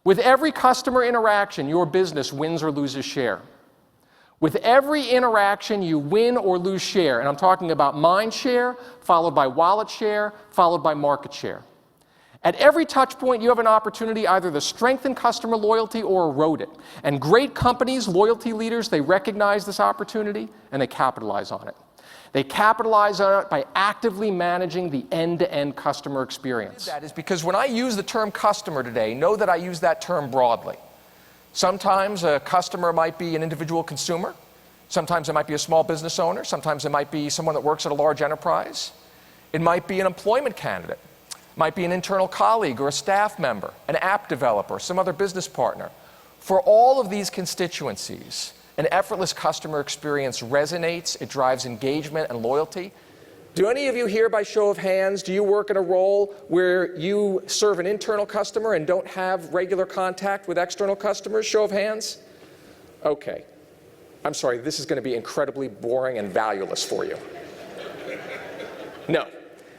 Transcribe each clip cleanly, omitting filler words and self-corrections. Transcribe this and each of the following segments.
With every customer interaction, your business wins or loses share. With every interaction, you win or lose share. And I'm talking about mind share, followed by wallet share, followed by market share. At every touch point, you have an opportunity either to strengthen customer loyalty or erode it. And great companies, loyalty leaders, they recognize this opportunity and they capitalize on it. They capitalize on it by actively managing the end-to-end customer experience. That is because when I use the term customer today, know that I use that term broadly. Sometimes a customer might be an individual consumer. Sometimes it might be a small business owner. Sometimes it might be someone that works at a large enterprise. It might be an employment candidate. It might be an internal colleague or a staff member, an app developer, some other business partner. For all of these constituencies, an effortless customer experience resonates. It drives engagement and loyalty. Do any of you here, by show of hands, do you work in a role where you serve an internal customer and don't have regular contact with external customers? Show of hands? Okay. I'm sorry, this is going to be incredibly boring and valueless for you. No.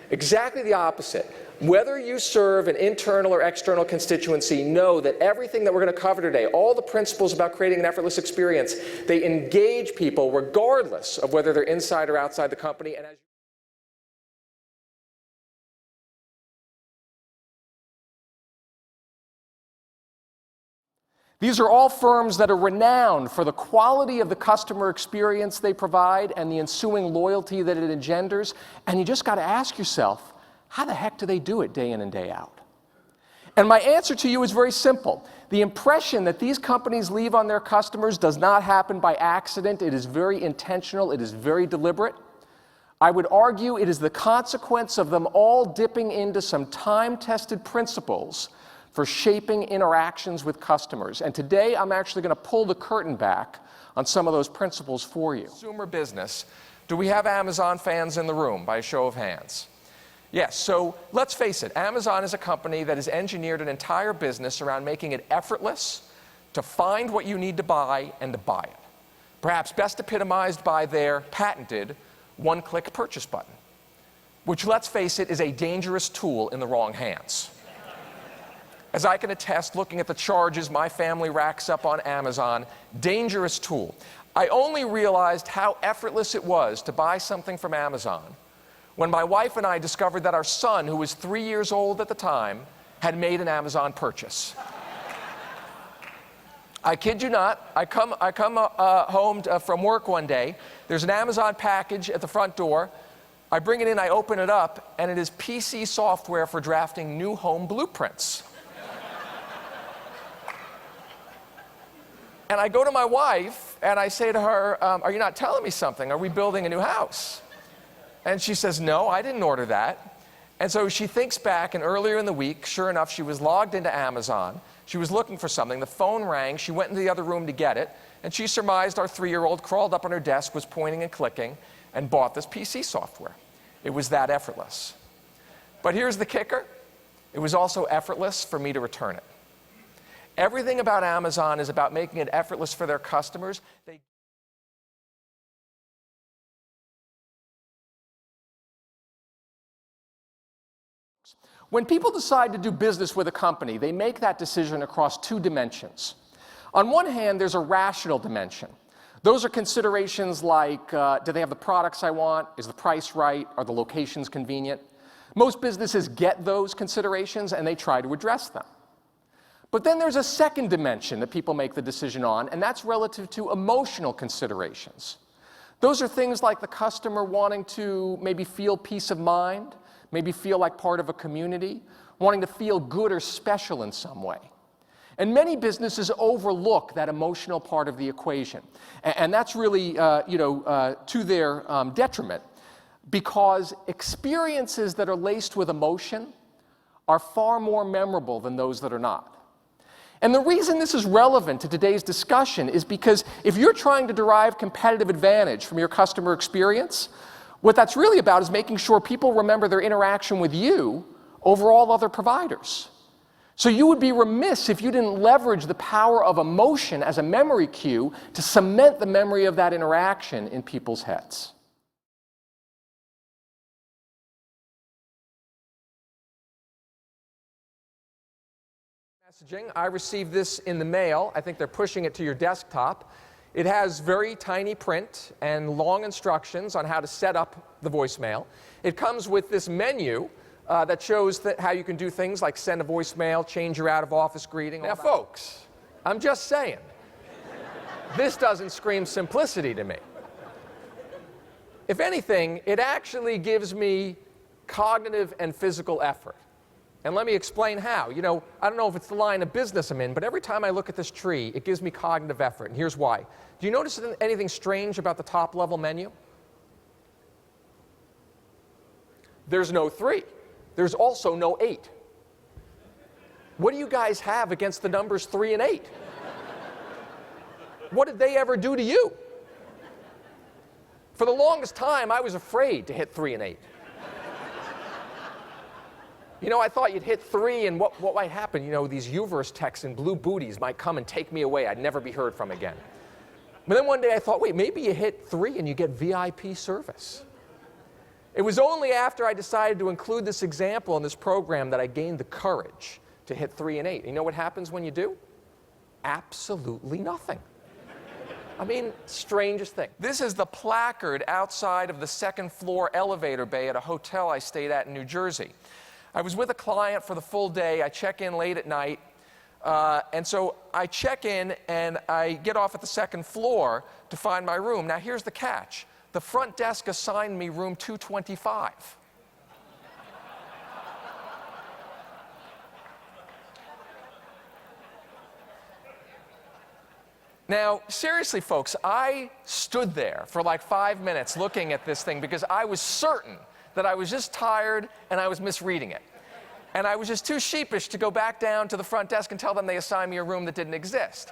Exactly the opposite. Whether you serve an internal or external constituency, know that everything that we're going to cover today, all the principles about creating an effortless experience, they engage people regardless of whether they're inside or outside the company. And as these are all firms that are renowned for the quality of the customer experience they provide and the ensuing loyalty that it engenders. And you just got to ask yourself, how the heck do they do it day in and day out? And my answer to you is very simple. The impression that these companies leave on their customers does not happen by accident. It is very intentional. It is very deliberate. I would argue it is the consequence of them all dipping into some time-tested principles for shaping interactions with customers. And today, I'm actually going to pull the curtain back on some of those principles for you. Consumer business. Do we have Amazon fans in the room, by a show of hands? Yes, so let's face it, Amazon is a company that has engineered an entire business around making it effortless to find what you need to buy and to buy it. Perhaps best epitomized by their patented one-click purchase button, which, let's face it, is a dangerous tool in the wrong hands. As I can attest, looking at the charges my family racks up on Amazon, dangerous tool. I only realized how effortless it was to buy something from Amazon when my wife and I discovered that our son, who was 3 years old at the time, had made an Amazon purchase. I kid you not, I come home from work one day, there's an Amazon package at the front door, I bring it in, I open it up, and it is PC software for drafting new home blueprints. And I go to my wife, and I say to her, are you not telling me something? Are we building a new house? And she says, no, I didn't order that. And so she thinks back, and earlier in the week, sure enough, she was logged into Amazon. She was looking for something. The phone rang. She went into the other room to get it. And she surmised our 3-year-old crawled up on her desk, was pointing and clicking, and bought this PC software. It was that effortless. But here's the kicker. It was also effortless for me to return it. Everything about Amazon is about making it effortless for their customers. When people decide to do business with a company, they make that decision across 2 dimensions. On one hand, there's a rational dimension. Those are considerations like, do they have the products I want? Is the price right? Are the locations convenient? Most businesses get those considerations and they try to address them. But then there's a second dimension that people make the decision on, and that's relative to emotional considerations. Those are things like the customer wanting to maybe feel peace of mind, maybe feel like part of a community, wanting to feel good or special in some way. And many businesses overlook that emotional part of the equation. And that's really to their detriment, because experiences that are laced with emotion are far more memorable than those that are not. And the reason this is relevant to today's discussion is because if you're trying to derive competitive advantage from your customer experience, what that's really about is making sure people remember their interaction with you over all other providers. So you would be remiss if you didn't leverage the power of emotion as a memory cue to cement the memory of that interaction in people's heads. Messaging. I received this in the mail. I think they're pushing it to your desktop. It has very tiny print and long instructions on how to set up the voicemail. It comes with this menu that shows how you can do things like send a voicemail, change your out-of-office greeting. Now, folks, I'm just saying, this doesn't scream simplicity to me. If anything, it actually gives me cognitive and physical effort. And let me explain how. You know, I don't know if it's the line of business I'm in, but every time I look at this tree, it gives me cognitive effort, and here's why. Do you notice anything strange about the top-level menu? There's no 3. There's also no 8. What do you guys have against the numbers 3 and 8? What did they ever do to you? For the longest time, I was afraid to hit 3 and 8. You know, I thought you'd hit 3 and what might happen? You know, these Uverse techs in blue booties might come and take me away. I'd never be heard from again. But then one day I thought, wait, maybe you hit 3 and you get VIP service. It was only after I decided to include this example in this program that I gained the courage to hit 3 and 8. You know what happens when you do? Absolutely nothing. I mean, strangest thing. This is the placard outside of the second-floor elevator bay at a hotel I stayed at in New Jersey. I was with a client for the full day. I check in late at night. And so I check in and I get off at the second floor to find my room. Now, here's the catch. The front desk assigned me room 225. Now, seriously, folks, I stood there for like 5 minutes looking at this thing because I was certain that I was just tired and I was misreading it. And I was just too sheepish to go back down to the front desk and tell them they assigned me a room that didn't exist.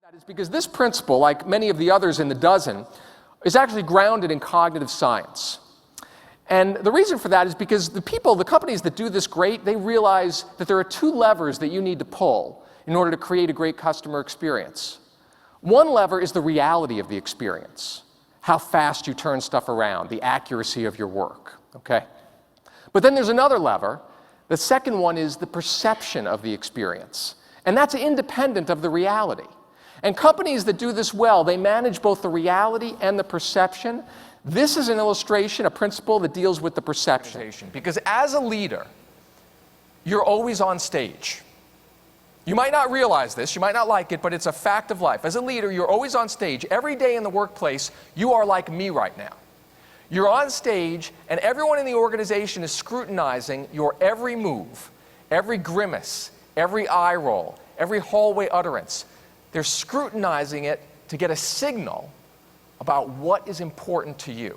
That is because this principle, like many of the others in the dozen, is actually grounded in cognitive science. And the reason for that is because the companies that do this great, they realize that there are 2 levers that you need to pull in order to create a great customer experience. One lever is the reality of the experience, how fast you turn stuff around, the accuracy of your work, okay? But then there's another lever. The second one is the perception of the experience. And that's independent of the reality. And companies that do this well, they manage both the reality and the perception. This is an illustration, a principle that deals with the perception. Because as a leader, you're always on stage. You might not realize this, you might not like it, but it's a fact of life. As a leader, you're always on stage. Every day in the workplace, you are like me right now. You're on stage, and everyone in the organization is scrutinizing your every move, every grimace, every eye roll, every hallway utterance. They're scrutinizing it to get a signal about what is important to you,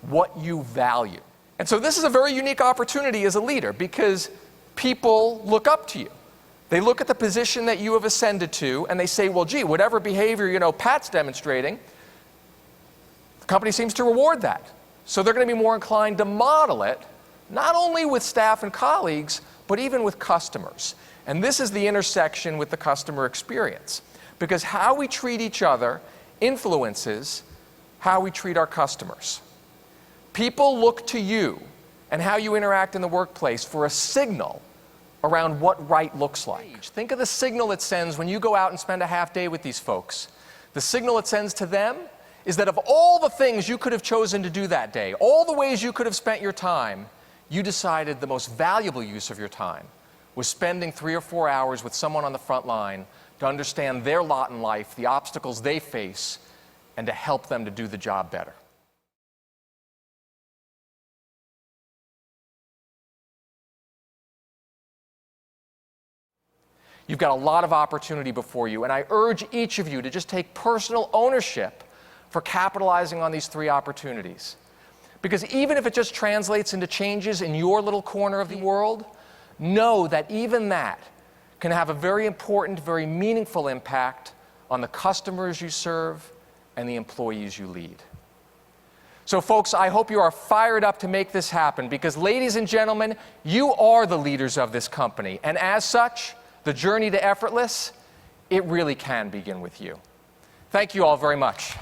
what you value. And so this is a very unique opportunity as a leader because people look up to you. They look at the position that you have ascended to and they say, well, gee, whatever behavior, you know, Pat's demonstrating, the company seems to reward that. So they're going to be more inclined to model it, not only with staff and colleagues, but even with customers. And this is the intersection with the customer experience, because how we treat each other influences how we treat our customers. People look to you and how you interact in the workplace for a signal around what right looks like. Think of the signal it sends when you go out and spend a half day with these folks. The signal it sends to them is that of all the things you could have chosen to do that day, all the ways you could have spent your time, you decided the most valuable use of your time was spending 3 or 4 hours with someone on the front line to understand their lot in life, the obstacles they face, and to help them to do the job better. You've got a lot of opportunity before you, and I urge each of you to just take personal ownership for capitalizing on these 3 opportunities. Because even if it just translates into changes in your little corner of the world, know that even that can have a very important, very meaningful impact on the customers you serve and the employees you lead. So folks, I hope you are fired up to make this happen because, ladies and gentlemen, you are the leaders of this company. And as such, the journey to effortless, it really can begin with you. Thank you all very much.